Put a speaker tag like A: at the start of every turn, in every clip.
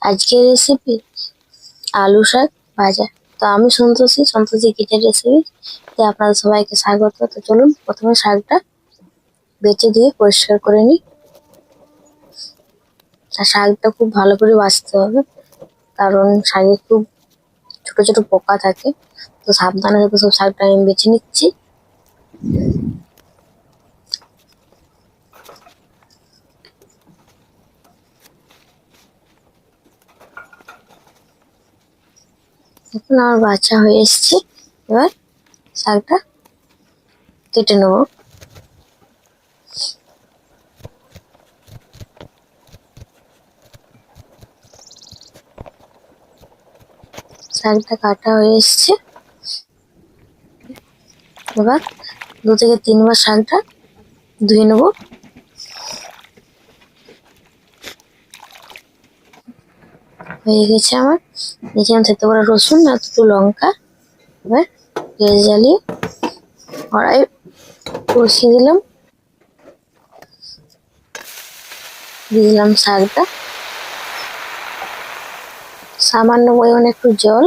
A: আজকের রেসিপি আলু শাক ভাজা। তো আমি সন্তোষী কিচেন রেসিপি আপনাদের সবাইকে স্বাগত। তো চলুন প্রথমে শাকটা বেছে দিয়ে পরিষ্কার করে নিই। আর শাকটা খুব ভালো করে বাছতে হবে, কারণ শাকে খুব ছোট ছোট পোকা থাকে। তো সাবধানে যাতে সব শাকটা আমি বেছে নিচ্ছি। এখন আমার বাছা হয়ে এসছে। এবার শাকটা কেটে নেব। শাকটা কাটা হয়ে এসছে। এবার 2 থেকে 3 বার শাকটা ধুয়ে নেব। হয়ে গেছে আমার। নিচে থেতো করা রসুন আর দুটো লঙ্কা। এবার গ্যাস জ্বালিয়ে কড়াই বসিয়ে দিলাম, দিয়ে দিলাম শাকটা, সামান্য পরিমাণে একটু জল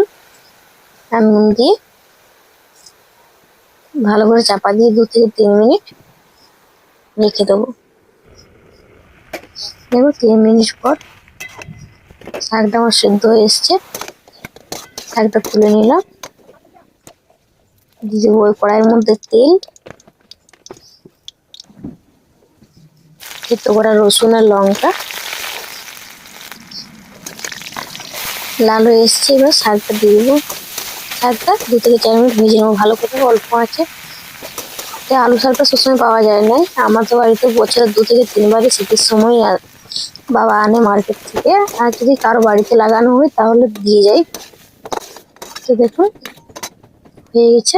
A: আর নুন দিয়ে ভালো করে চাপা দিয়ে 2 থেকে 3 মিনিট রেখে দেবো। দেখো 3 মিনিট পর শাকটা আমার সেদ্ধ হয়ে এসছে। শাকটা তুলে নিলাম, দিয়ে দেবো ওই কড়াইয়ের মধ্যে তেল, থেতো করা রসুন আর লঙ্কা লাল হয়ে এসছে। এবার শাকটা দিয়ে দেবো। শাকটা 2 থেকে 4 মিনিট ভেজে নেবো ভালো করে, অল্প আছে। আলু শাকটা সবসময় পাওয়া যায় না, আমার তো বাড়িতে বছরে 2 থেকে 3 বারই শীতের সময় বাবা আনে মার্কেট থেকে। আর যদি কারো বাড়িতে লাগানো হয় তাহলে দিয়ে যায়। তো দেখুন হয়ে গেছে।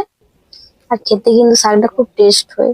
A: আর খেতে কিন্তু শাকটা খুব টেস্ট হয়।